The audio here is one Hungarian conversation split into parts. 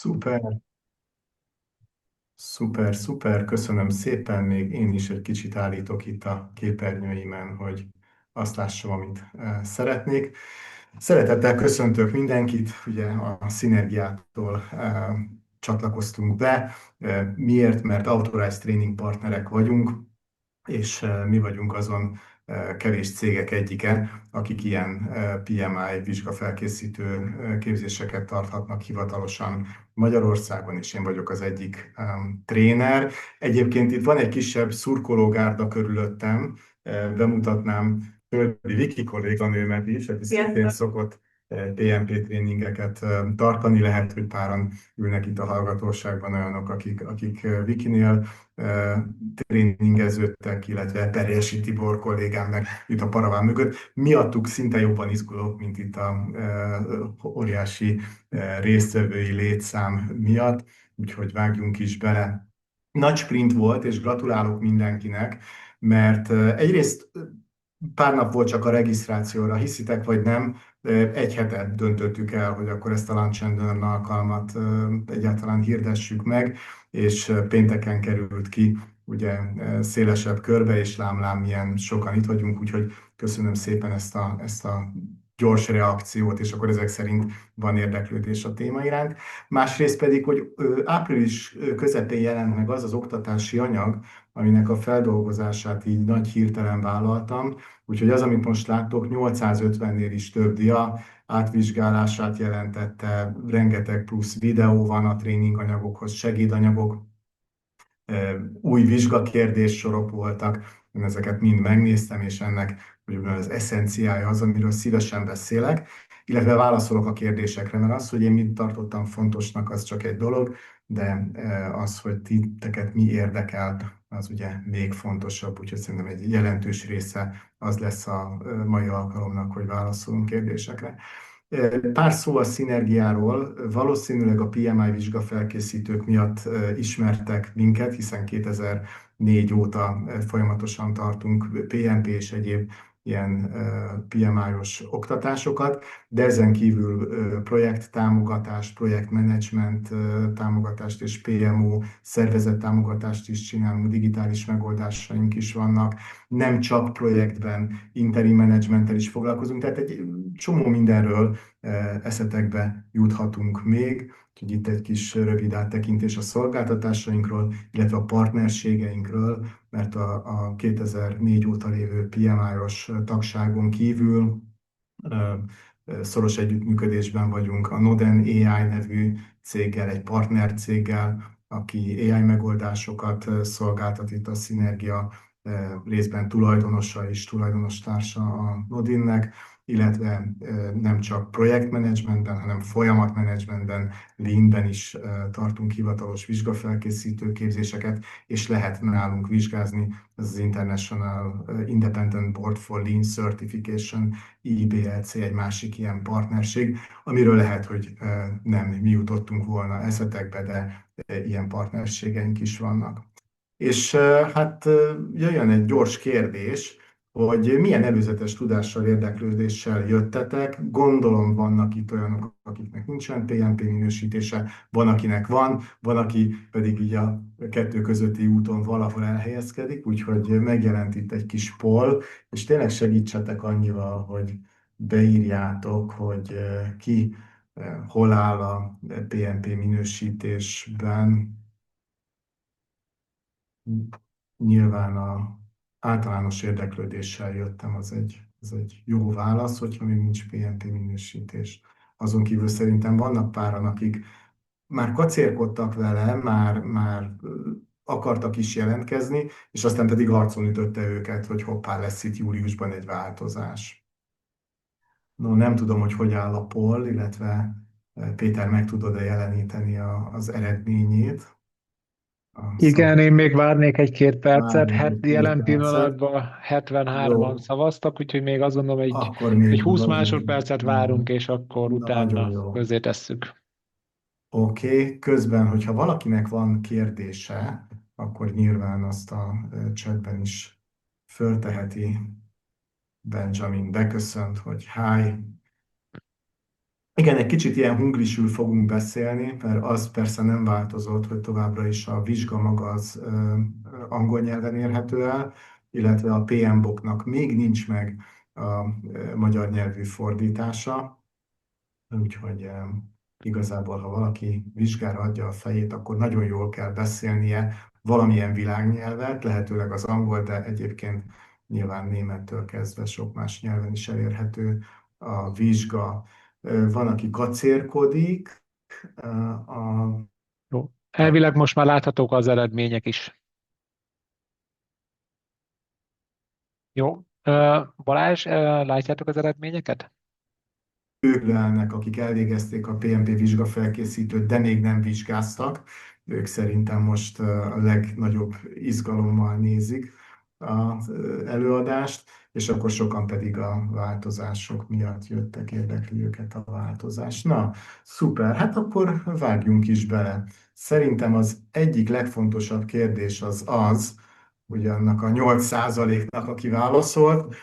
Szuper, szuper, szuper, köszönöm szépen. Még én is egy kicsit állítok itt a képernyőimen, hogy azt lássam, amit szeretnék. Szeretettel köszöntök mindenkit, ugye a Szinergiától csatlakoztunk be. Miért? Mert Authorized Training partnerek vagyunk, és mi vagyunk azon kevés cégek egyike, akik ilyen PMI vizsgafelkészítő képzéseket tarthatnak hivatalosan Magyarországon, és én vagyok az egyik tréner. Egyébként itt van egy kisebb szurkológárda körülöttem, bemutatnám Töldi Viki kolléganőmet is, aki szintén szokott PMP tréningeket tartani. Lehet, hogy páran ülnek itt a hallgatóságban olyanok, akik Vikinél tréningeződtek, illetve Perjesi Tibor kollégám meg itt a paraván mögött. Miattuk szinte jobban izgulok, mint itt a óriási résztvevői létszám miatt, úgyhogy vágjunk is bele. Nagy sprint volt, és gratulálok mindenkinek, mert egyrészt pár nap volt csak a regisztrációra, hiszitek vagy nem, egy hetet döntöttük el, hogy akkor ezt a Lunch and Learn alkalmat egyáltalán hirdessük meg, és pénteken került ki ugye szélesebb körbe, és lám milyen sokan itt vagyunk, úgyhogy köszönöm szépen ezt a gyors reakciót, és akkor ezek szerint van érdeklődés a téma iránt. Másrészt pedig, hogy április közepén jelent meg az az oktatási anyag, aminek a feldolgozását így nagy hirtelen vállaltam, úgyhogy az, amit most láttok, 850-nél is több dia átvizsgálását jelentette, rengeteg plusz videó van a tréninganyagokhoz, segédanyagok, új vizsgakérdés sorok voltak, én ezeket mind megnéztem, és ennek hogy az eszenciája az, amiről szívesen beszélek, illetve válaszolok a kérdésekre, mert az, hogy én mit tartottam fontosnak, az csak egy dolog, de az, hogy titeket mi érdekel, az ugye még fontosabb, úgyhogy szerintem egy jelentős része az lesz a mai alkalomnak, hogy válaszolunk kérdésekre. Pár szó a szinergiáról. Valószínűleg a PMI vizsgafelkészítők miatt ismertek minket, hiszen 2004 óta folyamatosan tartunk PMP és egyéb ilyen PMI-os oktatásokat, de ezen kívül projekttámogatást, projektmenedzsment támogatást és PMO szervezettámogatást is csinálunk, digitális megoldásaink is vannak, nem csak projektben, interim menedzsmenttel is foglalkozunk, tehát egy csomó mindenről eszetekbe juthatunk még. Úgyhogy itt egy kis rövid áttekintés a szolgáltatásainkról, illetve a partnerségeinkről, mert a 2004 óta lévő PMI-os tagságon kívül szoros együttműködésben vagyunk a Noden AI nevű céggel, egy partner céggel, aki AI megoldásokat szolgáltat itt a Szinergia részben tulajdonosa és tulajdonostársa a Nodinnek, illetve nem csak projektmenedzsmentben, hanem folyamatmenedzsmentben, Lean-ben is tartunk hivatalos vizsgafelkészítő képzéseket, és lehet nálunk vizsgázni, ez az International Independent Board for Lean Certification, IBLC egy másik ilyen partnerség, amiről lehet, hogy nem mi jutottunk volna eszetekbe, de ilyen partnerségeink is vannak. És hát jöjjön egy gyors kérdés, hogy milyen előzetes tudással, érdeklődéssel jöttetek. Gondolom vannak itt olyanok, akiknek nincsen PMP minősítése, van, akinek van, aki pedig így a kettő közötti úton valahol elhelyezkedik, úgyhogy megjelent itt egy kis poll, és tényleg segítsetek annyival, hogy beírjátok, hogy ki hol áll a PMP minősítésben. Nyilván a általános érdeklődéssel jöttem, az egy jó válasz, hogyha még nincs PMP minősítés. Azon kívül szerintem vannak páran, akik már kacérkodtak vele, már akartak is jelentkezni, és aztán pedig arcon ütötte őket, hogy hoppá, lesz itt júliusban egy változás. No, nem tudom, hogy áll a poll, illetve Péter, meg tudod-e jeleníteni az eredményét a Igen, én szavazásnak? még várnék egy-két percet. Várjunk egy két Jelen percet. pillanatban 73-an Jó, szavaztak, úgyhogy még azt gondolom, akkor egy még 20 vagy. másodpercet várunk, és akkor Nagyon utána jó. közé tesszük. Oké, közben, hogyha valakinek van kérdése, akkor nyilván azt a chatben is fölteheti. Benjamin beköszönt, hogy hi. Igen, egy kicsit ilyen hunglisül fogunk beszélni, mert az persze nem változott, hogy továbbra is a vizsga maga az angol nyelven érhető el, illetve a PMBOK-nak még nincs meg a magyar nyelvű fordítása, úgyhogy igazából, ha valaki vizsgára adja a fejét, akkor nagyon jól kell beszélnie valamilyen világnyelvet, lehetőleg az angol, de egyébként nyilván némettől kezdve sok más nyelven is elérhető a vizsga. Van, aki kacérkodik, a, Jó. Elvileg most már láthatók az eredmények is. Jó. Balázs, látjátok az eredményeket? ők lelnek, akik elvégezték a PMP vizsgafelkészítőt, de még nem vizsgáztak. Ők szerintem most a legnagyobb izgalommal nézik az előadást, és akkor sokan pedig a változások miatt jöttek, érdekli őket a változás. Na, szuper, hát akkor vágjunk is bele. Szerintem az egyik legfontosabb kérdés az, hogy annak a 8%-nak, aki válaszolt,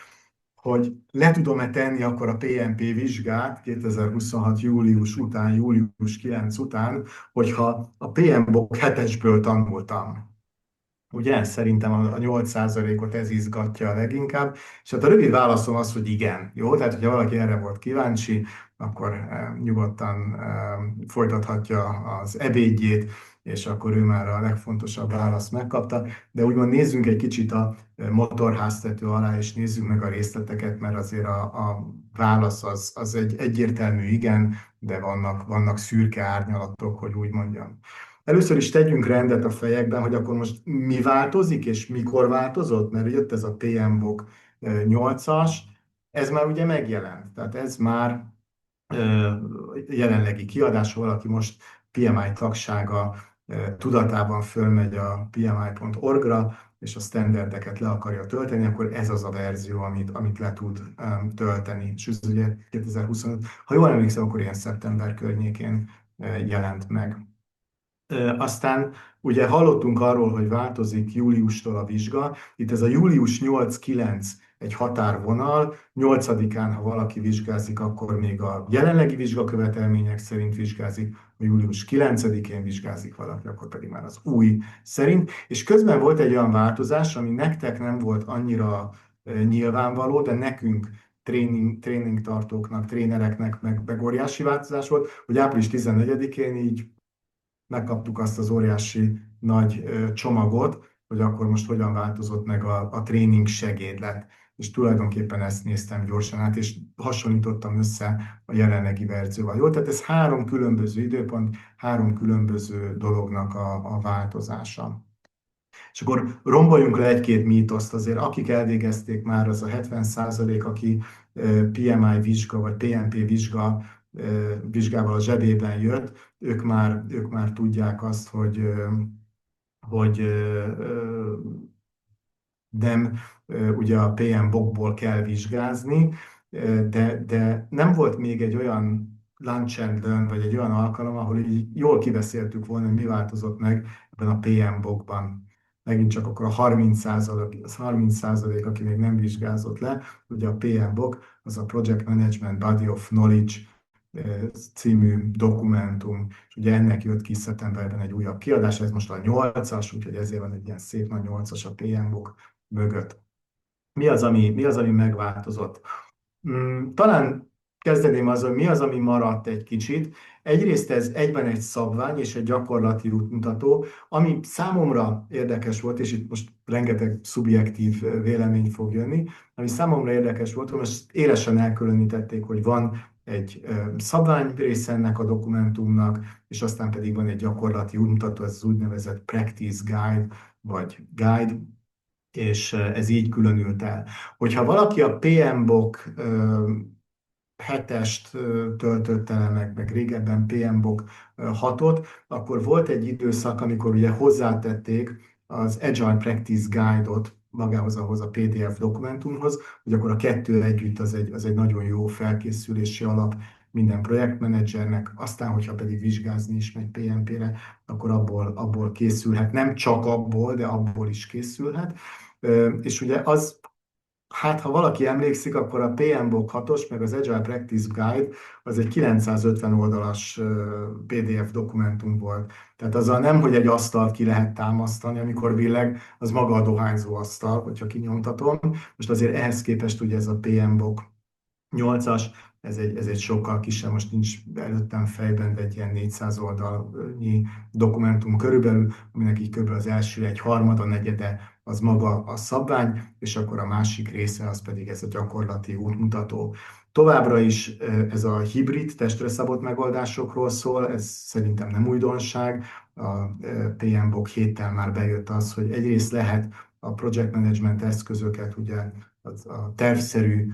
hogy le tudom-e tenni akkor a PMP vizsgát 2026. július után, július 9 után, hogyha a PMBOK 7-esből tanultam. Ugye? Szerintem a 8%-ot ez izgatja a leginkább. És hát a rövid válaszom az, hogy igen. Jó? Tehát, hogyha valaki erre volt kíváncsi, akkor nyugodtan folytathatja az ebédjét, és akkor ő már a legfontosabb választ megkapta. De úgymond nézzünk egy kicsit a motorháztető alá, és nézzük meg a részleteket, mert azért a válasz az egy egyértelmű igen, de vannak szürke árnyalatok, hogy úgy mondjam. Először is tegyünk rendet a fejekben, hogy akkor most mi változik, és mikor változott, mert jött ez a PMBOK 8-as, ez már ugye megjelent, tehát ez már jelenlegi kiadás, ha valaki most PMI tagsága tudatában fölmegy a pmi.org-ra, és a standardeket le akarja tölteni, akkor ez az a verzió, amit le tud tölteni. És ez ugye 2025, ha jól emlékszem, akkor ilyen szeptember környékén jelent meg. Aztán ugye hallottunk arról, hogy változik júliustól a vizsga. Itt ez a július 8-9 egy határvonal. 8-án, ha valaki vizsgázik, akkor még a jelenlegi vizsgakövetelmények szerint vizsgázik, a július 9-én vizsgázik valaki, akkor pedig már az új szerint. És közben volt egy olyan változás, ami nektek nem volt annyira nyilvánvaló, de nekünk tréning tartóknak, trénereknek meg óriási változás volt, hogy április 14-én így megkaptuk azt az óriási nagy csomagot, hogy akkor most hogyan változott meg a tréning segédlet. És tulajdonképpen ezt néztem gyorsan át, és hasonlítottam össze a jelenlegi verzióval. Jó, tehát ez három különböző időpont, három különböző dolognak a változása. És akkor romboljunk le egy-két mítoszt azért, akik elvégezték már, az a 70%, aki PMI vizsga vagy PMP vizsgával a zsebében jött, ők már tudják azt, hogy nem ugye a PM-bokból kell vizsgázni, de nem volt még egy olyan lunch and learn, vagy egy olyan alkalom, ahol így jól kibeszéltük volna, hogy mi változott meg ebben a PM-bokban. Megint csak akkor a 30%, aki még nem vizsgázott le, ugye a PM-bok, az a Project Management Body of Knowledge című dokumentum, és ugye ennek jött ki szeptemberben egy újabb kiadás, ez most a 8-as, úgyhogy ezért van egy ilyen szép nagy 8-as a PM-bok mögött. Mi az, ami megváltozott? Talán kezdeném azzal, hogy mi az, ami maradt egy kicsit. Egyrészt ez egyben egy szabvány és egy gyakorlati útmutató, ami számomra érdekes volt, és itt most rengeteg szubjektív vélemény fog jönni, ami számomra érdekes volt, hogy most élesen elkülönítették, hogy van egy szabvány része ennek a dokumentumnak, és aztán pedig van egy gyakorlati útmutató, ez az úgynevezett practice guide, vagy guide, és ez így különült el. Hogyha valaki a PMBOK 7-est töltött el, meg régebben PMBOK 6-ot, akkor volt egy időszak, amikor ugye hozzátették az Agile Practice Guide-ot magához, ahhoz a PDF dokumentumhoz, hogy akkor a kettő együtt az egy nagyon jó felkészülési alap minden projektmenedzsernek, aztán, hogyha pedig vizsgázni is megy PMP-re, akkor abból készülhet, nem csak abból, de abból is készülhet. És ugye az Hát, ha valaki emlékszik, akkor a PMBOK 6-os, meg az Agile Practice Guide az egy 950 oldalas PDF dokumentum volt. Tehát azzal nem, hogy egy asztalt ki lehet támasztani, amikor billeg, az maga a dohányzó asztal, hogyha kinyomtatom. Most azért ehhez képest ugye ez a PMBOK 8-as, ez egy sokkal kisebb, most nincs előttem fejben, de egy ilyen 400 oldalnyi dokumentum körülbelül, aminek így körülbelül az első egy harmada, negyede az maga a szabvány, és akkor a másik része az pedig ez a gyakorlati útmutató. Továbbra is ez a hibrid testre szabott megoldásokról szól, ez szerintem nem újdonság. A PMBOK 7-tel már bejött az, hogy egyrészt lehet a project management eszközöket, ugye a tervszerű,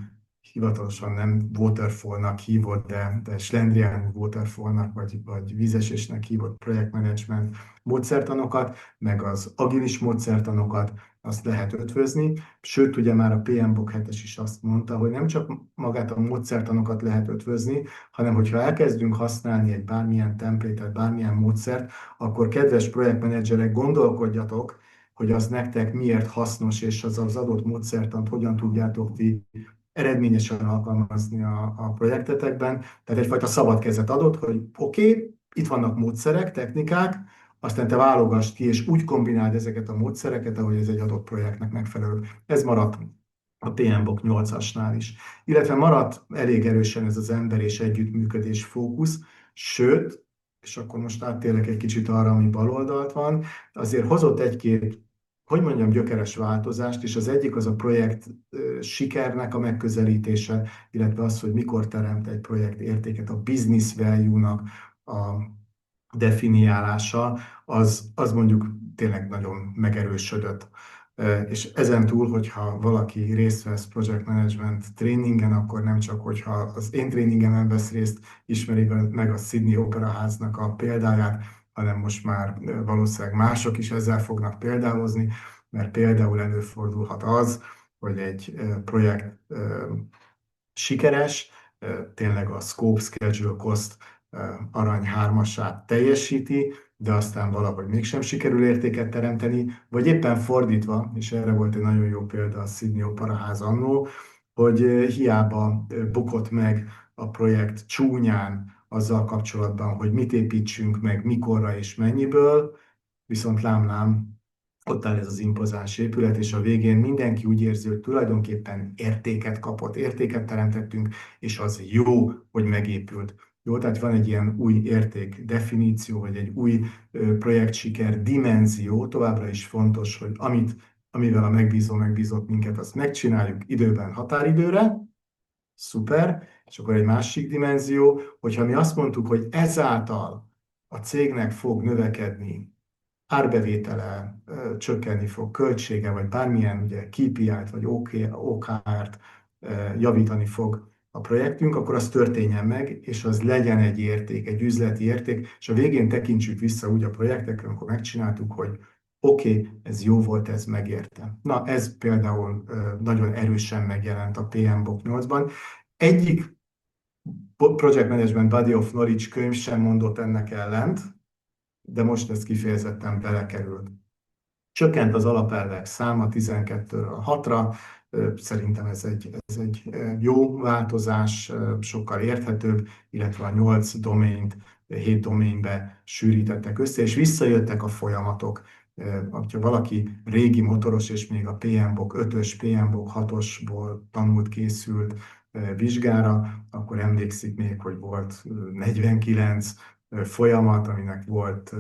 hivatalosan nem waterfallnak hívott, de slendrián waterfallnak, vagy vízesésnek hívott projektmenedzsment módszertanokat, meg az agilis módszertanokat, azt lehet ötvözni. Sőt, ugye már a PMBOK 7-es is azt mondta, hogy nem csak magát a módszertanokat lehet ötvözni, hanem hogyha elkezdünk használni egy bármilyen templétet, bármilyen módszert, akkor kedves projektmenedzserek, gondolkodjatok, hogy az nektek miért hasznos, és az adott módszertant hogyan tudjátok ti eredményesen alkalmazni a projektetekben. Tehát egyfajta szabad kezet adott, hogy oké, itt vannak módszerek, technikák, aztán te válogass ki, és úgy kombináld ezeket a módszereket, ahogy ez egy adott projektnek megfelelő. Ez maradt a PMBOK 8-asnál is. Illetve maradt elég erősen ez az ember és együttműködés fókusz, sőt, és akkor most áttérek egy kicsit arra, ami baloldalt van, azért hozott egy-két, hogy mondjam, gyökeres változást, és az egyik az a projekt sikernek a megközelítése, illetve az, hogy mikor teremt egy projekt értéket, a business value-nak a definiálása, az mondjuk tényleg nagyon megerősödött. És ezen túl, hogyha valaki részt vesz project management tréningen, akkor nem csak, hogyha az én tréningemen vesz részt, ismeri meg a Sydney Opera Háznak a példáját, hanem most már valószínűleg mások is ezzel fognak példálozni, mert például előfordulhat az, hogy egy projekt sikeres, tényleg a scope, schedule, cost arany hármasát teljesíti, de aztán valahogy mégsem sikerül értéket teremteni, vagy éppen fordítva, és erre volt egy nagyon jó példa a Sydney Operaház annó, hogy hiába bukott meg a projekt csúnyán azzal kapcsolatban, hogy mit építsünk meg, mikorra és mennyiből, viszont lám-lám, ott áll ez az impozáns épület, és a végén mindenki úgy érzi, hogy tulajdonképpen értéket kapott, értéket teremtettünk, és az jó, hogy megépült. Jó, tehát van egy ilyen új érték definíció, vagy egy új projektsiker dimenzió, továbbra is fontos, hogy amivel a megbízó megbízott minket, azt megcsináljuk időben, határidőre, szuper, és akkor egy másik dimenzió, hogyha mi azt mondtuk, hogy ezáltal a cégnek fog növekedni árbevétele, csökkenni fog, költsége, vagy bármilyen ugye, KPI-t, vagy OKR-t javítani fog a projektünk, akkor az történjen meg, és az legyen egy érték, egy üzleti érték, és a végén tekintsük vissza úgy a projektekre, amikor megcsináltuk, hogy oké, ez jó volt, ez megérte. Na, ez például nagyon erősen megjelent a PMBOK 8-ban. Egyik Project Management Body of Knowledge könyv sem mondott ennek ellent, de most ez kifejezetten belekerült. Csökkent az alapelvek száma 12-ről 6-ra, szerintem ez egy jó változás, sokkal érthetőbb, illetve a 8 domént 7 doménbe sűrítettek össze, és visszajöttek a folyamatok. Ha valaki régi motoros, és még a PMBOK 5-ös, PMBOK 6-osból tanult, készült vizsgára, akkor emlékszik még, hogy volt 49 folyamat, aminek volt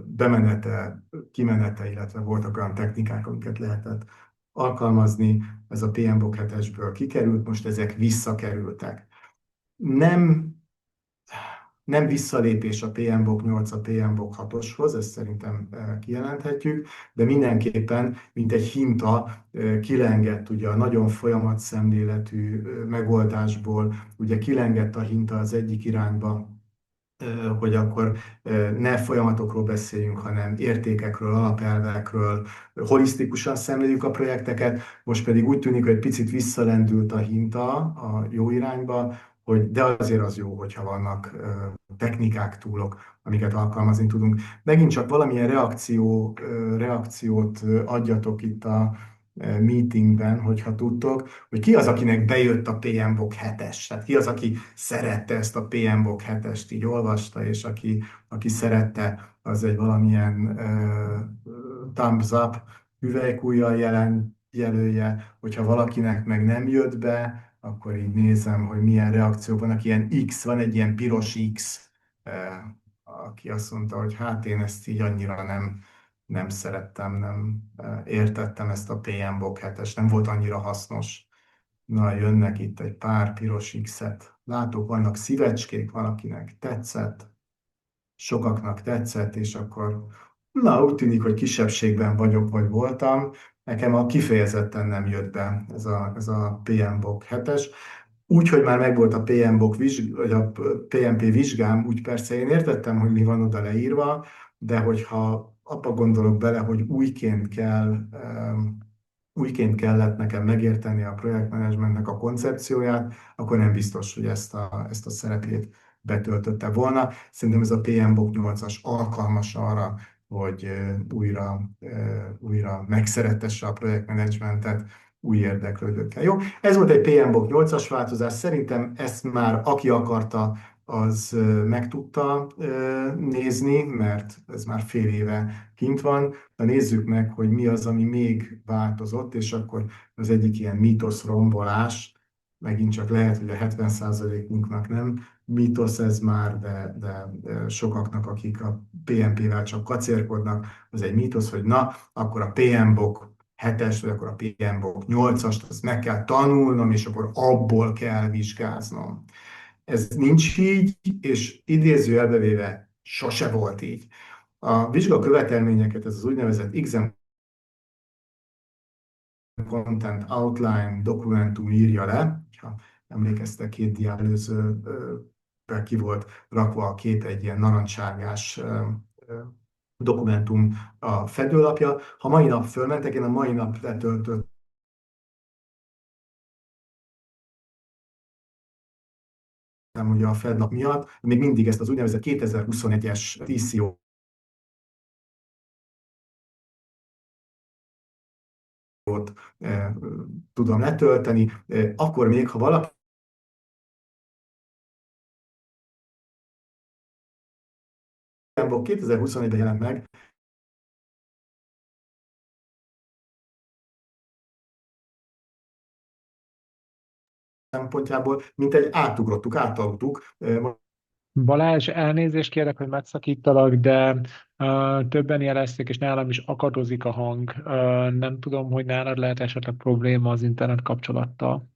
bemenete, kimenete, illetve voltak olyan technikák, amiket lehetett alkalmazni. Ez a PMBOK 7-esből kikerült, most ezek visszakerültek. Nem, nem visszalépés a PMBOK 8 a PMBOK 6-oshoz, ezt szerintem kijelenthetjük, de mindenképpen, mint egy hinta, kilengett ugye a nagyon folyamatszemléletű megoldásból, ugye kilengett a hinta az egyik irányba, hogy akkor ne folyamatokról beszéljünk, hanem értékekről, alapelvekről, holisztikusan szemléljük a projekteket, most pedig úgy tűnik, hogy picit visszalendült a hinta a jó irányba, hogy de azért az jó, hogyha vannak technikák, túlok, amiket alkalmazni tudunk. Megint csak valamilyen reakciót adjatok itt meetingben, hogyha tudtok, hogy ki az, akinek bejött a PMBOK 7-es, tehát ki az, aki szerette ezt a PMBOK 7-est, így olvasta, és aki szerette, az egy valamilyen thumbs up hüvelykújjal jelölje, hogyha valakinek meg nem jött be, akkor így nézem, hogy milyen reakció van, aki ilyen X, van egy ilyen piros X, aki azt mondta, hogy hát én ezt így annyira nem szerettem, nem értettem ezt a PMBOK 7-es, nem volt annyira hasznos. Na, jönnek itt egy pár piros X-et. Látok, vannak szívecskék, valakinek tetszett, sokaknak tetszett, és akkor na, úgy tűnik, hogy kisebbségben vagyok, vagy voltam. Nekem a kifejezetten nem jött be ez a PMBOK 7-es. Úgy, hogy már megvolt a PMBOK vagy a PMP vizsgám, úgy persze én értettem, hogy mi van oda leírva, de hogyha abba gondolok bele, hogy újként kellett nekem megérteni a projektmenedzsmentnek a koncepcióját, akkor nem biztos, hogy ezt a szerepét betöltötte volna. Szerintem ez a PMBOK 8-as alkalmas arra, hogy újra megszerettesse a projektmenedzsmentet új érdeklődőkkel. Jó, ez volt egy PMBOK 8-as változás. Szerintem ezt már aki akarta, az meg tudta nézni, mert ez már fél éve kint van. Na nézzük meg, hogy mi az, ami még változott, és akkor az egyik ilyen mítosz rombolás, megint csak lehet, hogy a 70%-unknak nem mítosz ez már, de sokaknak, akik a PMP-vel csak kacérkodnak, az egy mítosz, hogy na, akkor a PMBOK 7-es, vagy akkor a PMBOK 8-ast, azt meg kell tanulnom, és akkor abból kell vizsgáznom. Ez nincs így, és idézőjelbe véve sose volt így. A vizsgakövetelményeket ez az úgynevezett exam content outline dokumentum írja le, ha emlékeztek, két diá előzőben ki volt rakva a kép, egy ilyen narancsárgás dokumentum a fedőlapja. Ha mai nap fölmentek, én a mai nap letöltöttem ugye a FedNap miatt, még mindig ezt az úgynevezett 2021-es TCO tudom letölteni, akkor még, ha valaki 2021-ben jelent meg, szempontjából, mint egy átugrottuk. Balázs, elnézést kérek, hogy megszakítalak, de többen jelezték, és nálam is akadozik a hang. Nem tudom, hogy nálad lehet esetleg probléma az internet kapcsolattal.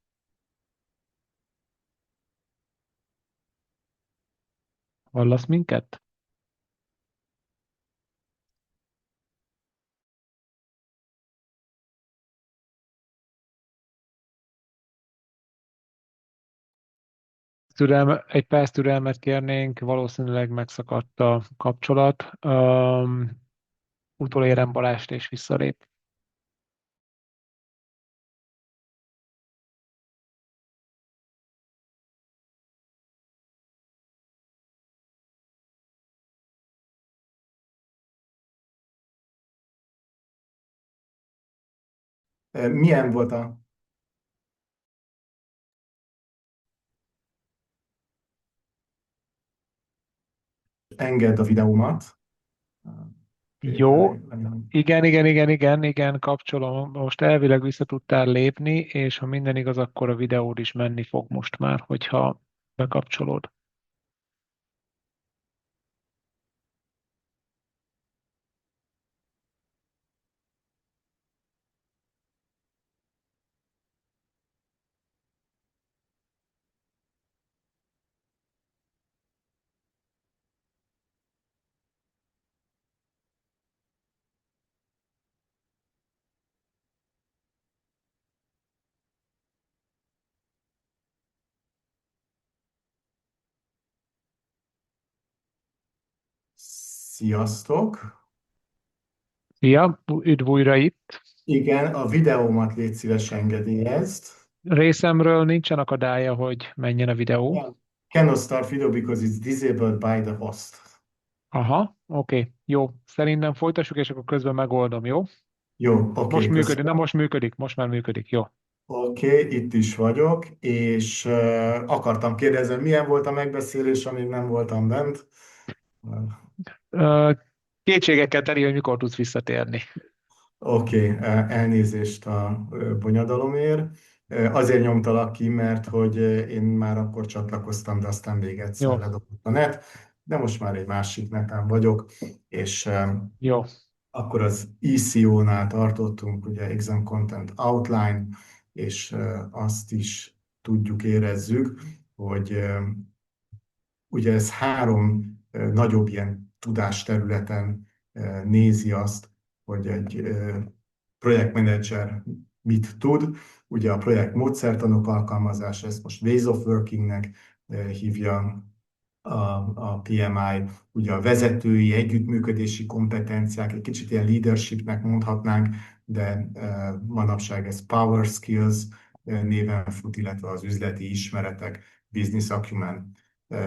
Hallasz minket? Egy perc türelmet kérnénk, valószínűleg megszakadt a kapcsolat. Utolérem Balást és visszalép. Milyen volt a engedd a videómat? Jó, igen, kapcsolom. Most elvileg vissza tudtál lépni, és ha minden igaz, akkor a videód is menni fog most már, hogyha bekapcsolod. Sziasztok! Szia, üdv újra itt. Igen, a videómat légy szíves engedélyezd. Részemről nincsen akadálya, hogy menjen a videó. Cannot start video because it's disabled by the host. Aha, oké, jó. Szerintem folytassuk, és akkor közben megoldom, jó? Jó, Most oké, működik, na köszönöm. most működik, most már működik, jó. Oké, itt is vagyok, és akartam kérdezni, milyen volt a megbeszélés, amíg nem voltam bent. Ö, Kétségekkel teli, hogy mikor tudsz visszatérni. Oké, elnézést a bonyodalomért. Azért nyomtalak ki, mert hogy én már akkor csatlakoztam, de aztán még egyszer Jó, ledobott a net, de most már egy másik neten vagyok, és jó. akkor az ECO-nál tartottunk, ugye Exam Content Outline, és azt is tudjuk, érezzük, hogy ugye ez három nagyobb ilyen tudásterületen nézi azt, hogy egy projektmenedzser mit tud. Ugye a projekt módszertanok alkalmazása, ezt most Ways of Workingnek hívja a, a PMI, ugye a vezetői, együttműködési kompetenciák, egy kicsit ilyen leadershipnek mondhatnánk, de manapság ez power skills néven fut, illetve az üzleti ismeretek, business acumen.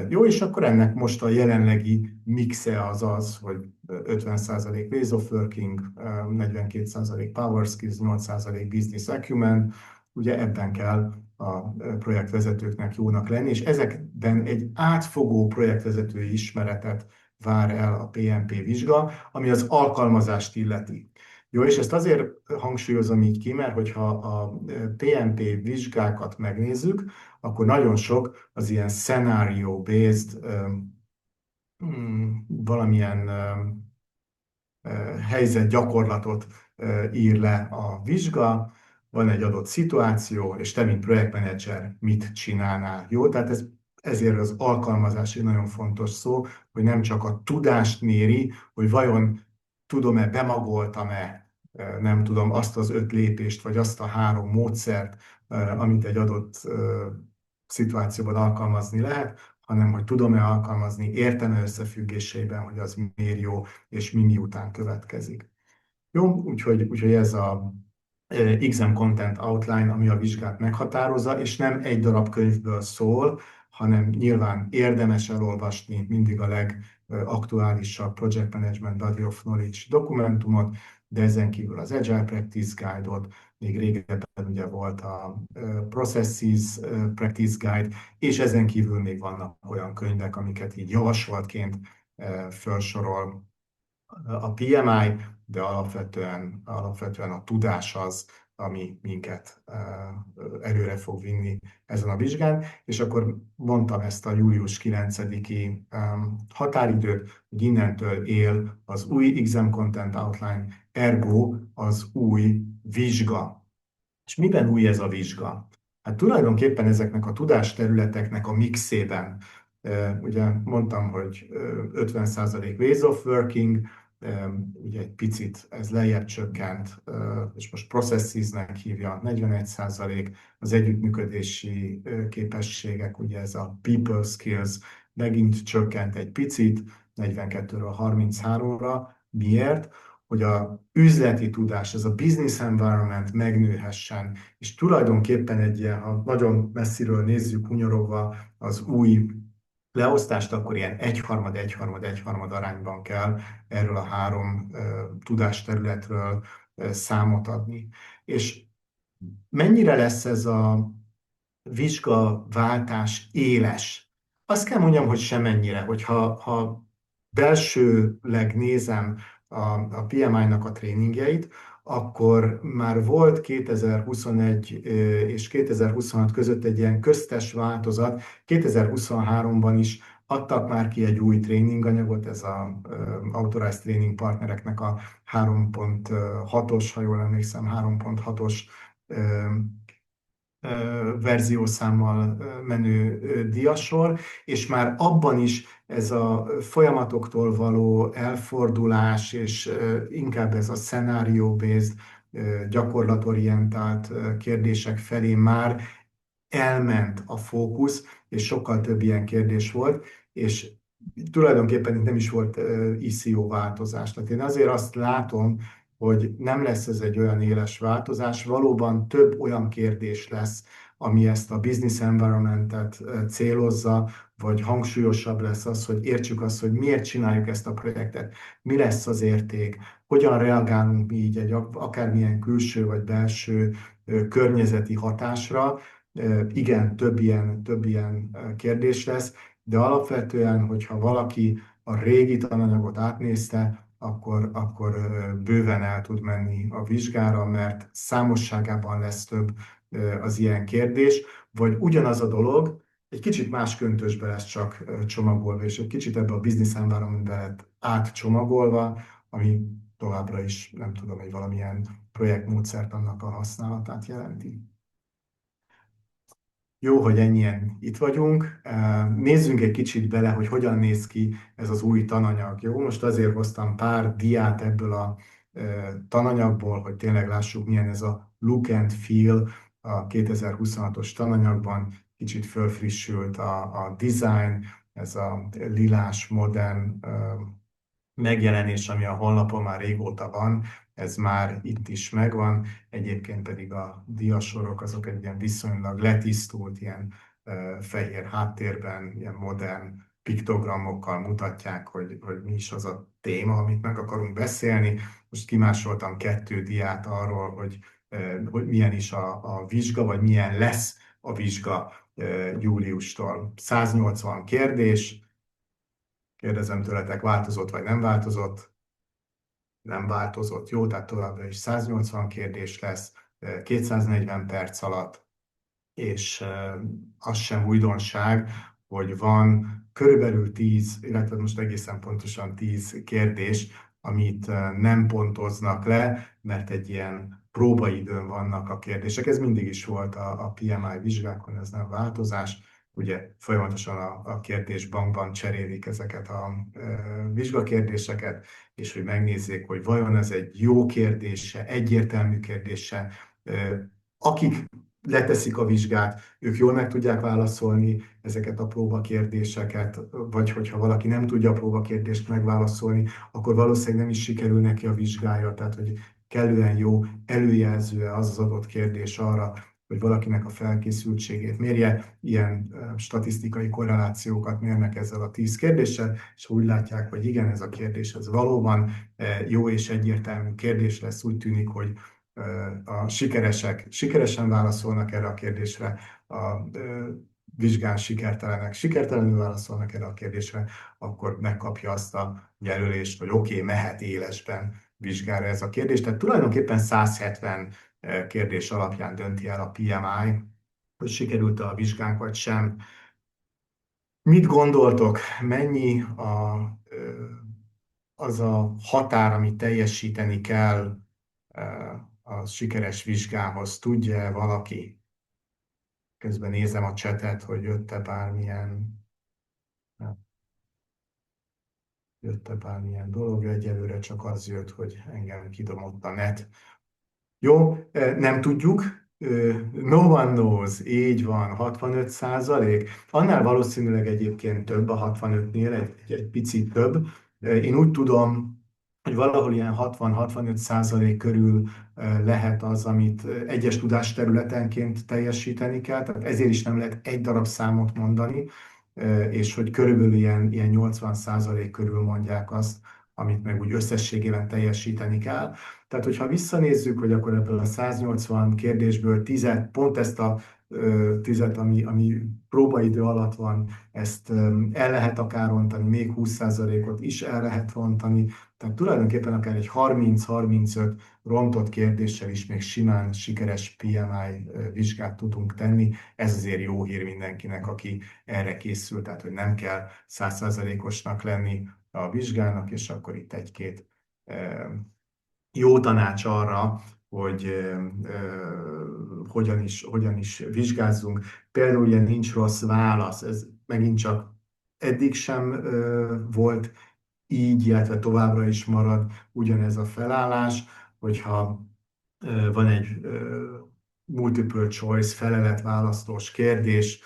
Jó, és akkor ennek most a jelenlegi mixe az az, hogy 50% ways of working, 42% power skills, 8% business acumen, ugye ebben kell a projektvezetőknek jónak lenni, és ezekben egy átfogó projektvezetői ismeretet vár el a PMP vizsga, ami az alkalmazást illeti. Jó, és ezt azért hangsúlyozom így ki, mert hogyha a PMP vizsgákat megnézzük, akkor nagyon sok az ilyen scenario-based, valamilyen helyzet gyakorlatot ír le a vizsga, van egy adott szituáció, és te, mint projektmenedzser, mit csinálnál. Jó, tehát ezért az alkalmazás egy nagyon fontos szó, hogy nem csak a tudást méri, hogy vajon tudom-e, bemagoltam-e, nem tudom, azt az 5 lépést, vagy azt a 3 módszert, amit egy adott szituációban alkalmazni lehet, hanem hogy tudom-e alkalmazni, értem-e összefüggéseiben, hogy az miért jó, és mi miután következik. Jó, úgyhogy ez a Exam Content Outline, ami a vizsgát meghatározza, és nem egy darab könyvből szól, hanem nyilván érdemes elolvasni mindig a legaktuálisabb Project Management Body of Knowledge dokumentumot, de ezen kívül az Agile Practice Guide-ot, még régebben ugye volt a Processes Practice Guide, és ezen kívül még vannak olyan könyvek, amiket így javasoltként felsorol a PMI, de alapvetően a tudás az, ami minket előre fog vinni ezen a vizsgán, és akkor mondtam ezt a július 9-i határidőt, hogy innentől él az új Exam Content Outline, ergo az új vizsga. És miben új ez a vizsga? Hát tulajdonképpen ezeknek a tudásterületeknek a mixében, ugye mondtam, hogy 50% ways of working, ugye egy picit ez lejjebb csökkent, és most processesnek hívja, 41%, az együttműködési képességek, ugye ez a people skills megint csökkent egy picit, 42-ről 33-ra. Miért? Hogy a üzleti tudás, ez a business environment megnőhessen, és tulajdonképpen egy ilyen, ha nagyon messziről nézzük, hunyorogva az új leosztást, akkor ilyen egyharmad, egyharmad, egyharmad arányban kell erről a három tudásterületről számot adni. És mennyire lesz ez a vizsgaváltás éles? Azt kell mondjam, hogy semennyire, hogyha belsőleg nézem a PMI-nak a tréningjeit, akkor már volt 2021 és 2026 között egy ilyen köztes változat. 2023-ban is adtak már ki egy új tréninganyagot, ez az Authorized Training Partnereknek a 3.6-os, ha jól emlékszem, 3.6-os verziószámmal menő diasor, és már abban is ez a folyamatoktól való elfordulás, és inkább ez a scenario-based, gyakorlatorientált kérdések felé már elment a fókusz, és sokkal több ilyen kérdés volt, és tulajdonképpen itt nem is volt ICO változás. Tehát én azért azt látom, hogy nem lesz ez egy olyan éles változás, valóban több olyan kérdés lesz, ami ezt a business environmentet célozza, vagy hangsúlyosabb lesz az, hogy értsük azt, hogy miért csináljuk ezt a projektet, mi lesz az érték, hogyan reagálunk mi így egy akármilyen külső vagy belső környezeti hatásra. Igen, több ilyen kérdés lesz, de alapvetően, hogyha valaki a régi tananyagot átnézte, akkor bőven el tud menni a vizsgára, mert számosságában lesz több az ilyen kérdés, vagy ugyanaz a dolog, egy kicsit más köntösbe lesz csak csomagolva, és egy kicsit ebbe a business environmentbe lett átcsomagolva, ami továbbra is, nem tudom, hogy valamilyen projektmódszert annak a használatát jelenti. Jó, hogy ennyien itt vagyunk. Nézzünk egy kicsit bele, hogy hogyan néz ki ez az új tananyag. Jó, most azért hoztam pár diát ebből a tananyagból, hogy tényleg lássuk, milyen ez a look and feel a 2026-os tananyagban. Kicsit fölfrissült a design, ez a lilás, modern megjelenés, ami a honlapon már régóta van, ez már itt is megvan, egyébként pedig a diasorok azok egy ilyen viszonylag letisztult, ilyen fehér háttérben, ilyen modern piktogramokkal mutatják, hogy mi is az a téma, amit meg akarunk beszélni. Most kimásoltam 2 diát arról, hogy milyen is a vizsga, vagy milyen lesz a vizsga júliustól. 180 kérdés, kérdezem tőletek, változott vagy nem változott? Nem változott. Jó, tehát továbbra is 180 kérdés lesz, 240 perc alatt, és az sem újdonság, hogy van körülbelül 10, illetve most egészen pontosan 10 kérdés, amit nem pontoznak le, mert egy ilyen próbaidőn vannak a kérdések. Ez mindig is volt a PMI vizsgákon, ez nem változás. Ugye folyamatosan a kérdésbankban cserélik ezeket a vizsgakérdéseket, és hogy megnézzék, hogy vajon ez egy jó kérdése, egyértelmű kérdése, akik leteszik a vizsgát, ők jól meg tudják válaszolni ezeket a próbakérdéseket, vagy hogyha valaki nem tudja a próbakérdést megválaszolni, akkor valószínűleg nem is sikerül neki a vizsgája, tehát hogy kellően jó előjelző az adott kérdés arra, hogy valakinek a felkészültségét mérje. Ilyen statisztikai korrelációkat mérnek ezzel a 10 kérdéssel, és úgy látják, hogy igen, ez a kérdés ez valóban jó és egyértelmű kérdés lesz, úgy tűnik, hogy a sikeresek sikeresen válaszolnak erre a kérdésre, a vizsgán sikertelenek sikertelenül válaszolnak erre a kérdésre, akkor megkapja azt a jelölést, hogy oké, mehet élesben vizsgára ez a kérdés. Tehát tulajdonképpen 170 kérdés alapján dönti el a PMI, hogy sikerült a vizsgánk vagy sem. Mit gondoltok, mennyi az a határ, amit teljesíteni kell a sikeres vizsgához? Tudja valaki? Közben nézem a csetet, hogy jött-e bármilyen dolog. Egyelőre csak az jött, hogy engem kidomott a net. Jó, nem tudjuk. No one knows, így van, 65%. Annál valószínűleg egyébként több a 65-nél, egy picit több. Én úgy tudom, hogy valahol ilyen 60-65% körül lehet az, amit egyes tudásterületenként teljesíteni kell, tehát ezért is nem lehet egy darab számot mondani, és hogy körülbelül ilyen 80% körül mondják azt, amit meg úgy összességében teljesíteni kell. Tehát, hogyha visszanézzük, hogy akkor ebből a 180 kérdésből 10, pont ezt a 10, ami próbaidő alatt van, ezt el lehet akár rontani, még 20%-ot is el lehet rontani, tehát tulajdonképpen akár egy 30-35 rontott kérdéssel is még simán sikeres PMI vizsgát tudunk tenni. Ez azért jó hír mindenkinek, aki erre készül, tehát hogy nem kell 100%-osnak lenni a vizsgának, és akkor itt egy-két jó tanács arra, hogy hogyan is vizsgázzunk. Például ugye nincs rossz válasz, ez megint csak eddig sem volt így, illetve továbbra is marad ugyanez a felállás, hogyha van egy multiple choice feleletválasztós kérdés,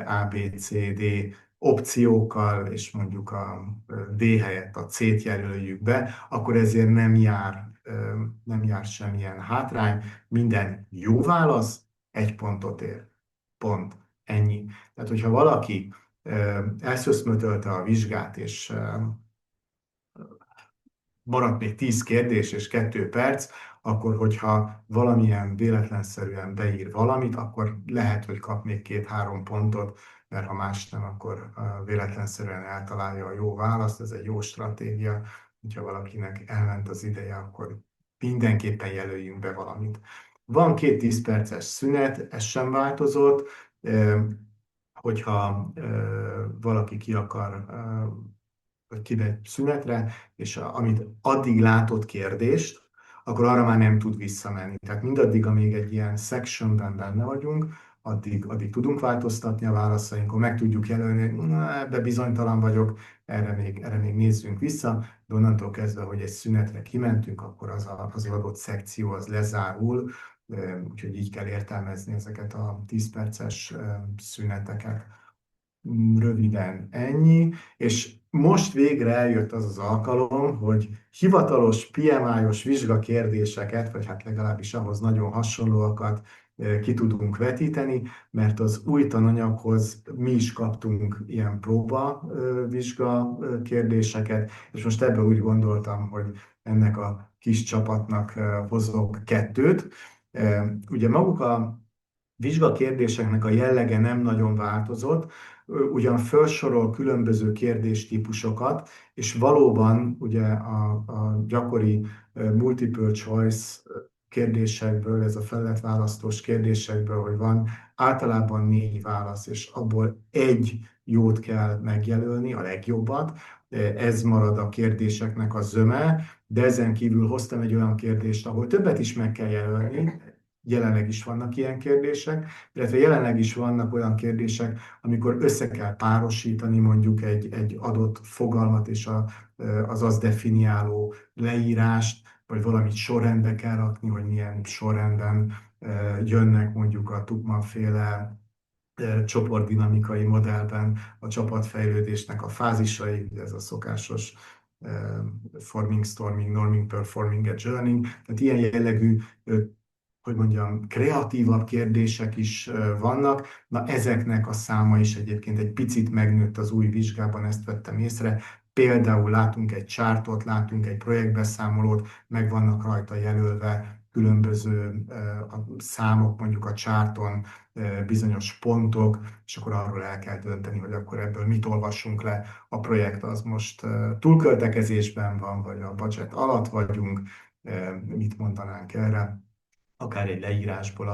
A, B, C, D opciókkal, és mondjuk a D helyett a C-t jelöljük be, akkor ezért nem jár semmilyen hátrány. Minden jó válasz 1 pontot ér. Pont. Ennyi. Tehát, hogyha valaki elszöszmötölte a vizsgát, és maradt még 10 kérdés és 2 perc, akkor hogyha valamilyen véletlenszerűen beír valamit, akkor lehet, hogy kap még 2-3 pontot, mert ha más nem, akkor véletlenszerűen eltalálja a jó választ. Ez egy jó stratégia, hogyha valakinek elment az ideje, akkor mindenképpen jelöljünk be valamit. Van 2 10 perces szünet, ez sem változott. Hogyha valaki ki akar vagy kimegy szünetre, és amit addig látott kérdést, akkor arra már nem tud visszamenni. Tehát mindaddig, amíg egy ilyen sectionben benne vagyunk, addig tudunk változtatni a válaszainkon, meg tudjuk jelölni, hogy ebbe bizonytalan vagyok, erre még nézzünk vissza, de onnantól kezdve, hogy egy szünetre kimentünk, akkor az adott szekció az lezárul, úgyhogy így kell értelmezni ezeket a 10 perces szüneteket. Röviden ennyi, és most végre eljött az az alkalom, hogy hivatalos PMI-os vizsgakérdéseket, vagy hát legalábbis ahhoz nagyon hasonlóakat ki tudunk vetíteni, mert az új tananyaghoz mi is kaptunk ilyen próba vizsga kérdéseket, és most ebben úgy gondoltam, hogy ennek a kis csapatnak hozok 2-t. Ugye maguk a vizsgakérdéseknek a jellege nem nagyon változott, ugyan felsorol különböző kérdéstípusokat, és valóban ugye a gyakori multiple choice kérdésekből, ez a felületválasztós kérdésekből, hogy van általában 4 válasz, és abból egy jót kell megjelölni, a legjobbat. Ez marad a kérdéseknek a zöme, de ezen kívül hoztam egy olyan kérdést, ahol többet is meg kell jelölni, jelenleg is vannak ilyen kérdések, illetve jelenleg is vannak olyan kérdések, amikor össze kell párosítani mondjuk egy adott fogalmat és az azt definiáló leírást, vagy valamit sorrendbe kell rakni, hogy milyen sorrendben jönnek mondjuk a Tuchman-féle csoportdinamikai modellben a csapatfejlődésnek a fázisai, ez a szokásos forming, storming, norming, performing, adjourning, tehát ilyen jellegű hogy mondjam, kreatívabb kérdések is vannak. Na ezeknek a száma is egyébként egy picit megnőtt az új vizsgában, ezt vettem észre. Például látunk egy csártot, látunk egy projektbeszámolót, meg vannak rajta jelölve különböző számok, mondjuk a csárton bizonyos pontok, és akkor arról el kell dönteni, hogy akkor ebből mit olvassunk le. A projekt az most túlköltekezésben van, vagy a budget alatt vagyunk, mit mondanánk erre, akár egy leírásból,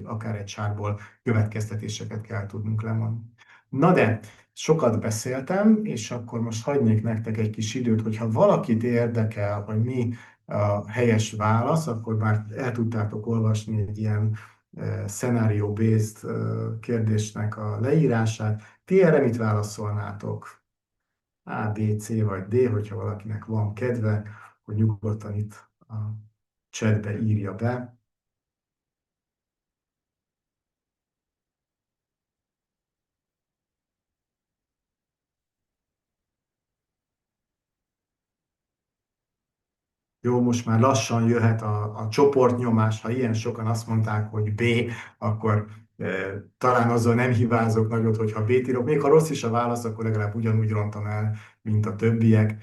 akár egy csárból következtetéseket kell tudnunk lemondani. Na de, sokat beszéltem, és akkor most hagynék nektek egy kis időt, hogyha valakit érdekel, hogy mi a helyes válasz, akkor már el tudtátok olvasni egy ilyen scenario-based kérdésnek a leírását. Ti erre mit válaszolnátok? A, B, C vagy D, hogyha valakinek van kedve, hogy nyugodtan itt a chatbe írja be. Jó, most már lassan jöhet a csoportnyomás, ha ilyen sokan azt mondták, hogy B, akkor talán azzal nem hibázok nagyot, hogyha B-t írok. Még ha rossz is a válasz, akkor legalább ugyanúgy rontom el, mint a többiek.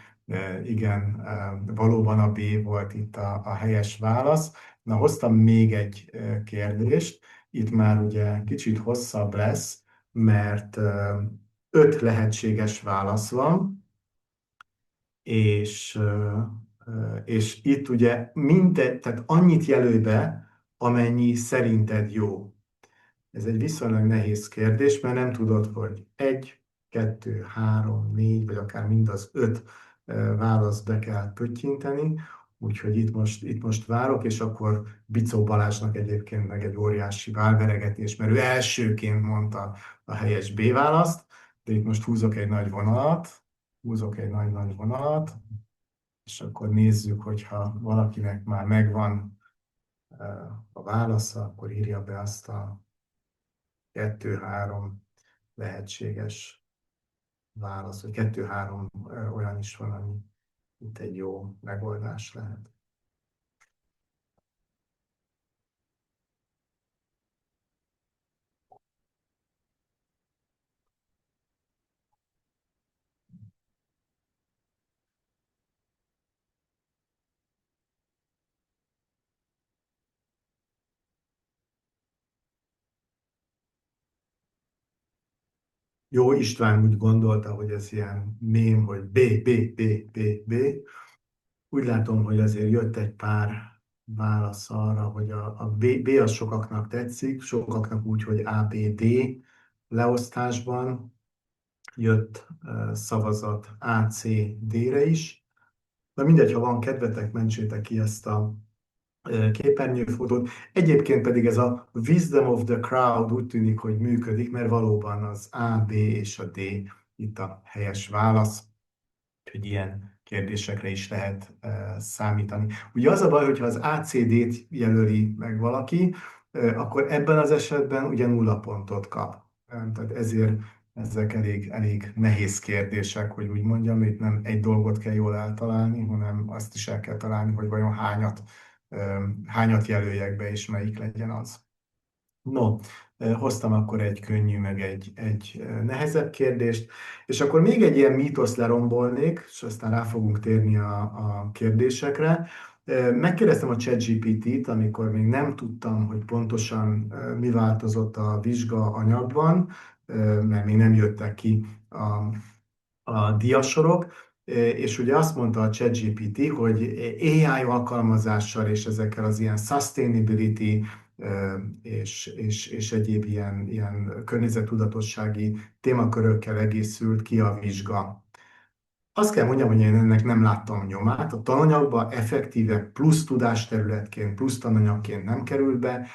Igen, valóban a B volt itt a helyes válasz. Na, hoztam még egy kérdést. Itt már ugye kicsit hosszabb lesz, mert 5 lehetséges válasz van, és és itt ugye tehát annyit jelölj be, amennyi szerinted jó. Ez egy viszonylag nehéz kérdés, mert nem tudod, hogy 1, 2, 3, 4, vagy akár mind az 5 választ be kell pöttyinteni, úgyhogy itt most várok, és akkor Bicó Balázsnak egyébként meg egy óriási válveregetés, mert ő elsőként mondta a helyes B választ, de itt most húzok egy nagy vonalat, és akkor nézzük, hogyha valakinek már megvan a válasza, akkor írja be azt a 2-3 lehetséges válasz, vagy 2-3 olyan is van, ami itt egy jó megoldás lehet. Jó, István úgy gondolta, hogy ez ilyen mém, hogy B, B, B, B, B. Úgy látom, hogy azért jött egy pár válasz arra, hogy a B az sokaknak tetszik, sokaknak úgy, hogy A, B, D leosztásban jött szavazat A, C, D-re is. De mindegy, ha van kedvetek, mentsétek ki ezt a képernyőfotót. Egyébként pedig ez a wisdom of the crowd úgy tűnik, hogy működik, mert valóban az A, B és a D itt a helyes válasz, hogy ilyen kérdésekre is lehet számítani. Ugye az a baj, hogyha az ACD-t jelöli meg valaki, akkor ebben az esetben ugye 0 pontot kap. Tehát ezért ezek elég nehéz kérdések, hogy úgy mondjam, itt nem egy dolgot kell jól eltalálni, hanem azt is el kell találni, hogy vajon hányat jelöljek be, és melyik legyen az. No, hoztam akkor egy könnyű, meg egy nehezebb kérdést, és akkor még egy ilyen mítoszt lerombolnék, és aztán rá fogunk térni a kérdésekre. Megkérdeztem a ChatGPT-t, amikor még nem tudtam, hogy pontosan mi változott a vizsga anyagban, mert még nem jöttek ki a diasorok, és ugye azt mondta a ChatGPT, hogy AI alkalmazással és ezekkel az ilyen sustainability és egyéb ilyen környezettudatossági témakörökkel egészült ki a vizsga. Azt kell mondjam, hogy én ennek nem láttam nyomát. A tananyagba effektíve plusz tudásterületként, plusz tananyagként nem került be.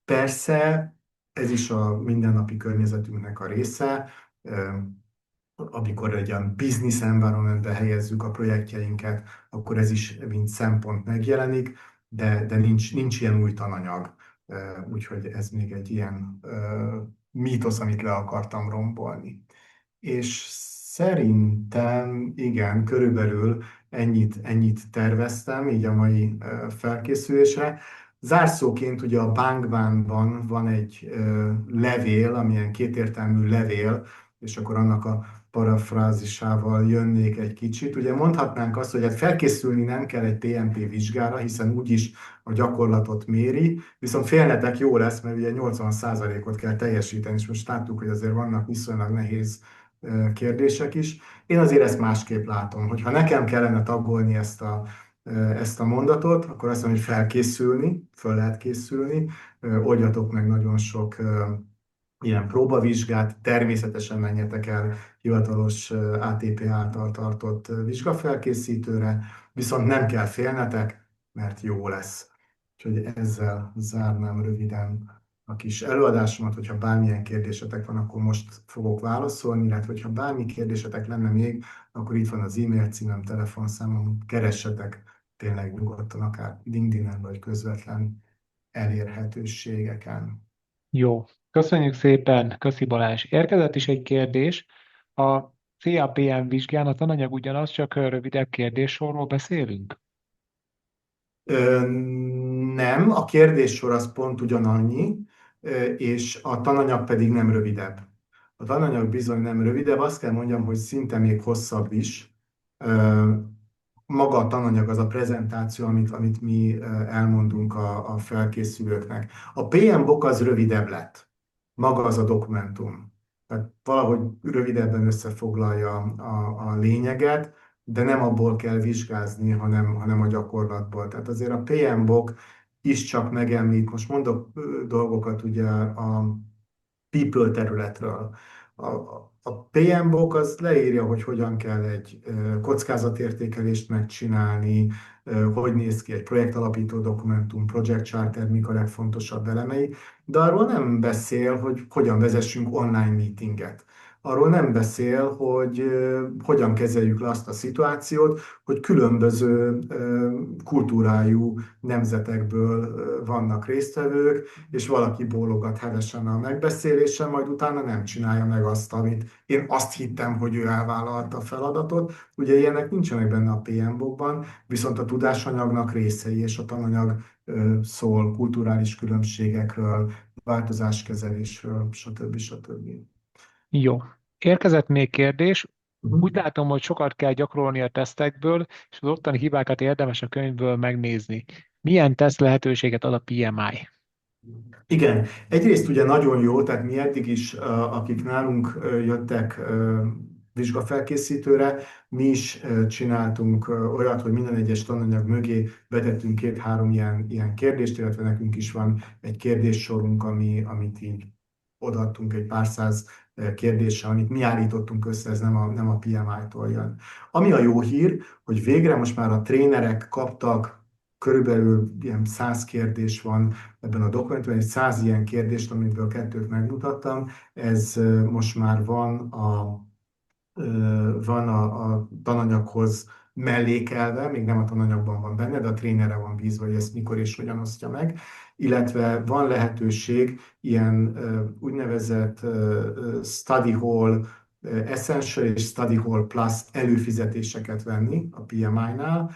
Persze ez is a mindennapi környezetünknek a része, amikor egy olyan business environmentbe helyezzük a projektjeinket, akkor ez is mint szempont megjelenik, de nincs ilyen új tananyag. Úgyhogy ez még egy ilyen mítosz, amit le akartam rombolni. És szerintem, igen, körülbelül ennyit terveztem így a mai felkészülésre. Zárszóként ugye a Bhagwanban van egy levél, amilyen kétértelmű levél, és akkor annak a parafrázisával jönnék egy kicsit. Ugye mondhatnánk azt, hogy hát felkészülni nem kell egy PMP vizsgára, hiszen úgyis a gyakorlatot méri, viszont félnetek jó lesz, mert ugye 80%-ot kell teljesíteni, és most láttuk, hogy azért vannak viszonylag nehéz kérdések is. Én azért ezt másképp látom, hogy ha nekem kellene tagolni ezt a mondatot, akkor azt mondom, hogy felkészülni, föl lehet készülni, oldjatok meg nagyon sok ilyen próbavizsgát, természetesen menjetek el hivatalos ATP által tartott vizsgafelkészítőre, viszont nem kell félnetek, mert jó lesz. Úgyhogy ezzel zárnám röviden a kis előadásomat, hogyha bármilyen kérdésetek van, akkor most fogok válaszolni, illetve hogyha bármi kérdésetek lenne még, akkor itt van az e-mail címem, telefonszámom, keressetek tényleg nyugodtan, akár LinkedIn-en vagy közvetlen elérhetőségeken. Jó. Köszönjük szépen, köszi Balázs. Érkezett is egy kérdés. A CAPM vizsgán a tananyag ugyanaz, csak rövidebb kérdéssorról beszélünk? Ö, nem, a kérdéssor az pont ugyanannyi, és a tananyag pedig nem rövidebb. A tananyag bizony nem rövidebb, azt kell mondjam, hogy szinte még hosszabb is. Ö, Maga a tananyag, az a prezentáció, amit mi elmondunk a felkészülőknek. A PM-bok az rövidebb lett, maga az a dokumentum. Tehát valahogy rövidebben összefoglalja a lényeget, de nem abból kell vizsgázni, hanem a gyakorlatból. Tehát azért a PM-bok is csak megemlít, most mondok dolgokat ugye a people területről. A PMBOK az leírja, hogy hogyan kell egy kockázatértékelést megcsinálni, hogy néz ki egy projektalapító dokumentum, project charter, mik a legfontosabb elemei, de arról nem beszél, hogy hogyan vezessünk online meetinget. Arról nem beszél, hogy hogyan kezeljük le azt a szituációt, hogy különböző kultúrájú nemzetekből vannak résztvevők, és valaki bólogat hevesen a megbeszélésen, majd utána nem csinálja meg azt, amit én azt hittem, hogy ő elvállalta a feladatot. Ugye ilyenek nincsenek benne a PMBOK-ban, viszont a tudásanyagnak részei, és a tananyag szól kulturális különbségekről, változáskezelésről, stb. Stb. Jó. Érkezett még kérdés. Uh-huh. Úgy látom, hogy sokat kell gyakorolni a tesztekből, és az ottani hibákat érdemes a könyvből megnézni. Milyen teszt lehetőséget ad a PMI? Igen, egyrészt ugye nagyon jó, tehát mi eddig is, akik nálunk jöttek vizsgafelkészítőre, mi is csináltunk olyat, hogy minden egyes tananyag mögé betettünk két-három ilyen kérdést, illetve nekünk is van egy kérdéssorunk, amit így odaadtunk egy pár száz kérdéssel, amit mi állítottunk össze, ez nem a PMI-tól jön. Ami a jó hír, hogy végre most már a trénerek kaptak körülbelül ilyen 100 kérdés van ebben a dokumentumban, egy 100 ilyen kérdést, amiből kettőt megmutattam. Ez most már van a tananyaghoz mellékelve, még nem a tananyagban van benne, de a trénerre van bízva, hogy ezt mikor és hogyan osztja meg, illetve van lehetőség ilyen úgynevezett Study Hall Essential és Study Hall Plus előfizetéseket venni a PMI-nál.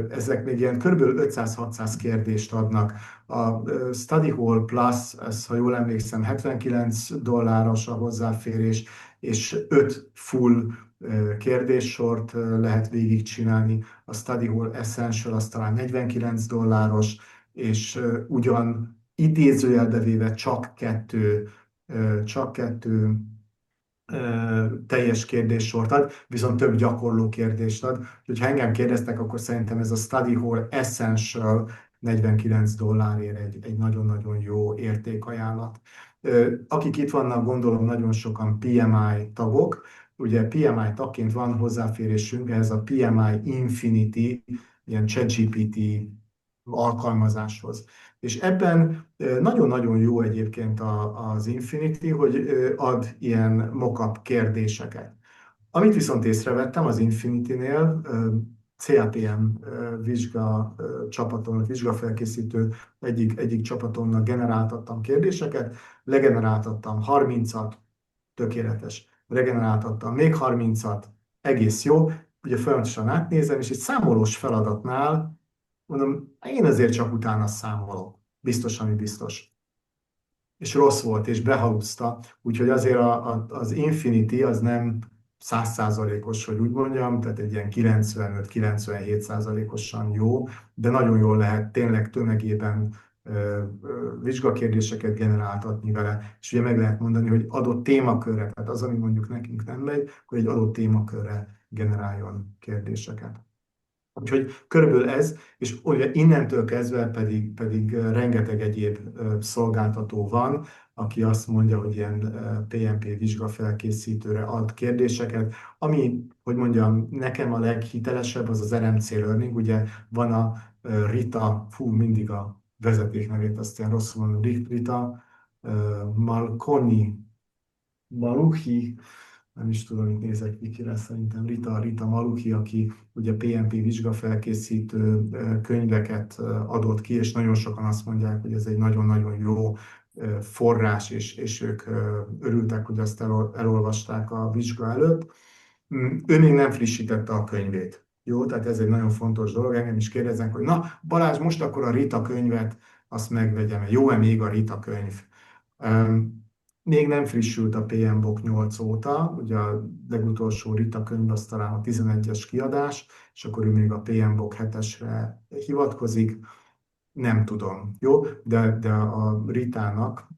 Ezek még ilyen kb. 500-600 kérdést adnak. A Study Hall Plus, ez, ha jól emlékszem, $79 a hozzáférés, és 5 full kérdéssort lehet végigcsinálni. A Study Hall Essential az talán $49, és ugyan idézőjelbe véve csak kettő teljes kérdéssort ad, viszont több gyakorló kérdést ad. Úgyhogy ha engem kérdeztek, akkor szerintem ez a Study Hall Essential $49 egy nagyon-nagyon jó értékajánlat. Akik itt vannak, gondolom nagyon sokan PMI tagok. Ugye PMI tagként van hozzáférésünk ehhez a PMI Infinity, ilyen ChatGPT alkalmazáshoz. És ebben nagyon-nagyon jó egyébként az Infinity, hogy ad ilyen mock-up kérdéseket. Amit viszont észrevettem az Infinity-nél, CAPM vizsga csapaton, vizsgafelkészítő egyik csapatomnak generáltattam kérdéseket, legeneráltattam 30-at, tökéletes. Regeneráltattam még 30-at, egész jó. Ugye folyamatosan átnézem, és egy számolós feladatnál mondom, én azért csak utána számolok. Biztos, ami biztos. És rossz volt, és behaluszta. Úgyhogy azért az Infinity az nem 100%-os, hogy úgy mondjam, tehát egy ilyen 95-97%-osan jó, de nagyon jól lehet tényleg tömegében vizsgakérdéseket generáltatni vele, és ugye meg lehet mondani, hogy adott témakörre, tehát az, ami mondjuk nekünk nem megy, hogy egy adott témakörre generáljon kérdéseket. Úgyhogy körülbelül ez, és ugye innentől kezdve pedig rengeteg egyéb szolgáltató van, aki azt mondja, hogy ilyen PMP vizsgafelkészítőre ad kérdéseket, ami, hogy mondjam, nekem a leghitelesebb az az RMC Learning, ugye van a Rita, mindig a vezetéknevét azt ilyen rosszul mondom, Rita Malconi, Maluchi, nem is tudom, itt nézek Wikire, szerintem Rita Maluchi, aki ugye PMP vizsgafelkészítő könyveket adott ki, és nagyon sokan azt mondják, hogy ez egy nagyon-nagyon jó forrás, és ők örültek, hogy azt elolvasták a vizsga előtt. Ő még nem frissítette a könyvét. Jó, tehát ez egy nagyon fontos dolog. Engem is kérdeznek, hogy na Balázs, most akkor a Rita könyvet, azt megvegyem. Jó-e még a Rita könyv? Még nem frissült a PMBOK 8 óta, ugye a legutolsó Rita könyv az talán a 11-es kiadás, és akkor ő még a PMBOK 7-esre hivatkozik, nem tudom, jó? De a Ritának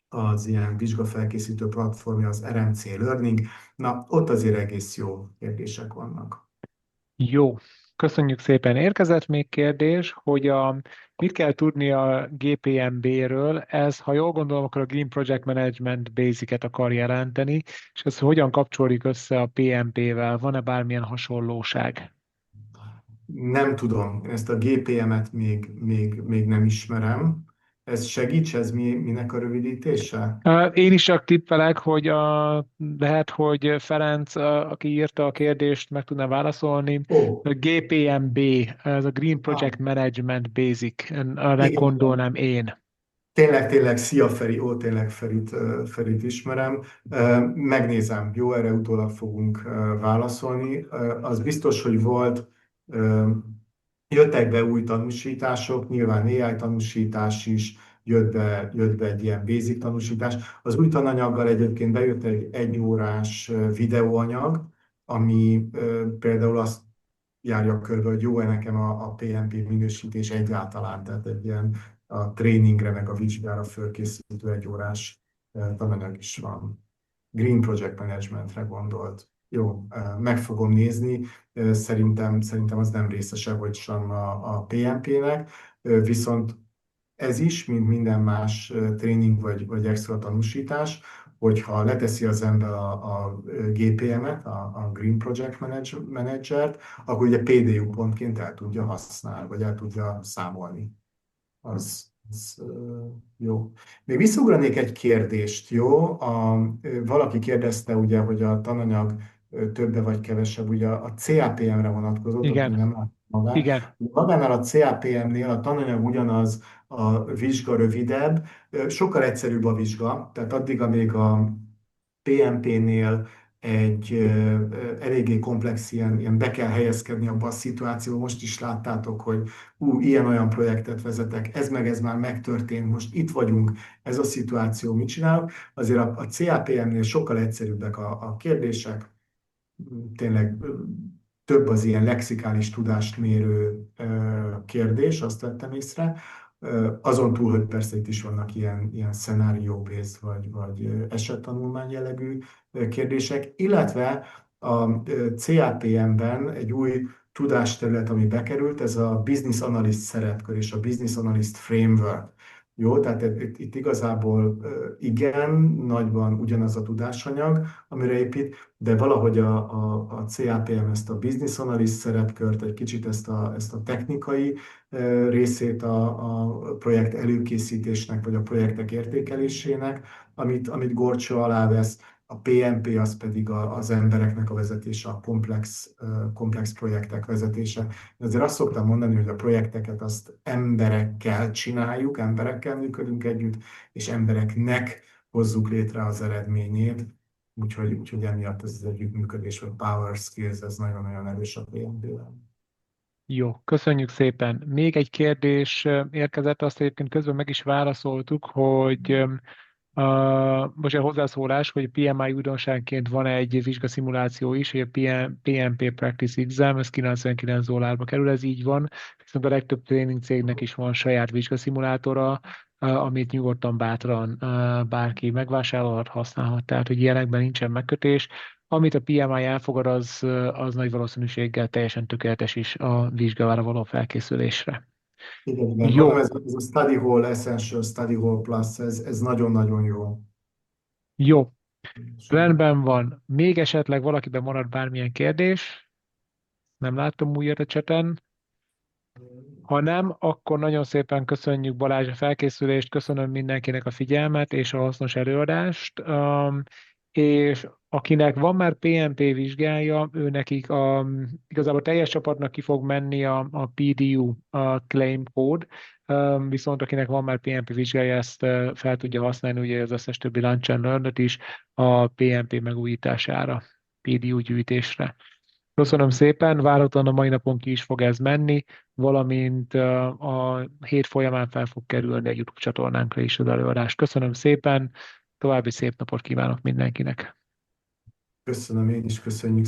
az ilyen vizsgafelkészítő platformja az RMC Learning, na ott azért egész jó kérdések vannak. Jó, köszönjük szépen. Érkezett még kérdés, mit kell tudni a GPMB-ről. Ez, ha jól gondolom, akkor a Green Project Management Basic-et akar jelenteni, és ez hogyan kapcsolódik össze a PMP-vel? Van-e bármilyen hasonlóság? Nem tudom, ezt a GPM-et még nem ismerem. Ez segíts, ez minek a rövidítése? Én is csak tippelek, hogy lehet, hogy Ferenc, aki írta a kérdést, meg tudná válaszolni. Ó, A GPMB, ez a Green ah, Project Management Basic, arra igen, gondolnám én. tényleg, szia Feri, tényleg Ferit ismerem. Megnézem, jó, erre utólag fogunk válaszolni. Az biztos, hogy volt, jöttek be új tanúsítások, nyilván AI tanúsítás is, jött be egy ilyen basic tanúsítás. Az új tananyaggal egyébként bejött egy egyórás videóanyag, ami például azt járja körbe, hogy jó-e nekem a PMP minősítés egyáltalán, tehát egy ilyen a tréningre, meg a vizsgára fölkészítő egyórás tananyag is van. Green Project Managementre gondolt. Jó, meg fogom nézni, szerintem az nem részese vagy sem a PMP-nek, viszont ez is, mint minden más tréning vagy extra tanúsítás, hogyha leteszi az ember a GPM-et, a Green Project Manager-t, akkor ugye PDU pontként el tudja használni, vagy el tudja számolni. Az jó. Még visszaugranék egy kérdést, jó? Valaki kérdezte ugye, hogy a tananyag többe vagy kevesebb, ugye a CAPM-re vonatkozott, ott én Igen, nem látom magát. igen, Magánál a CAPM-nél a tananyag ugyanaz, a vizsga rövidebb, sokkal egyszerűbb a vizsga, tehát addig, amíg a PMP-nél egy eléggé komplex ilyen be kell helyezkedni abba a szituációba. Most is láttátok, hogy ilyen-olyan projektet vezetek, ez már megtörtént, most itt vagyunk, ez a szituáció, mit csinálok? Azért a CAPM-nél sokkal egyszerűbbek a kérdések, tényleg több az ilyen lexikális tudást mérő kérdés, azt vettem észre. Azon túl, hogy persze itt is vannak ilyen scenario-based vagy esettanulmány jellegű kérdések, illetve a CAPM-ben egy új tudásterület, ami bekerült, ez a Business Analyst szerepkör és a Business Analyst Framework. Jó, tehát itt igazából igen, nagyban ugyanaz a tudásanyag, amire épít, de valahogy a CAPM ezt a Business Analyst szerepkört, egy kicsit ezt a technikai részét a projekt előkészítésnek, vagy a projektek értékelésének, amit górcső alá vesz, a PMP az pedig az embereknek a vezetése, a komplex projektek vezetése. Azért azt szoktam mondani, hogy a projekteket azt emberekkel csináljuk, emberekkel működünk együtt, és embereknek hozzuk létre az eredményét. Úgyhogy emiatt ez az együttműködés, vagy power skills, ez nagyon-nagyon erős a PMP-ben. jó, köszönjük szépen. Még egy kérdés érkezett, azt egyébként közben meg is válaszoltuk, hogy most egy hozzászólás, hogy PMI újdonságként van egy vizsgaszimuláció is, hogy a PMP Practice Exam, ez $99 kerül, ez így van, viszont a legtöbb tréning cégnek is van saját vizsgaszimulátora, amit nyugodtan bátran bárki megvásárolhat, használhat, tehát hogy ilyenekben nincsen megkötés. Amit a PMI elfogad, az nagy valószínűséggel teljesen tökéletes is a vizsgára való felkészülésre. Igen, mondom, Jó, ez a Study Hall Essential, Study Hall Plus, ez nagyon-nagyon jó. jó. Rendben van. Még esetleg valakiben marad bármilyen kérdés? Nem láttam újat a cseten. Ha nem, akkor nagyon szépen köszönjük Balázs a felkészülést, köszönöm mindenkinek a figyelmet és a hasznos előadást. És akinek van már PMP vizsgája, ő nekik igazából teljes csapatnak ki fog menni a PDU a claim code, viszont akinek van már PMP vizsgája, ezt fel tudja használni, ugye az összes többi Lunch and Learn-öt is a PMP megújítására, PDU gyűjtésre. Köszönöm szépen, várhatóan a mai napon ki is fog ez menni, valamint a hét folyamán fel fog kerülni a YouTube csatornánkra is az előadás. Köszönöm szépen, további szép napot kívánok mindenkinek! Köszönöm, én is köszönjük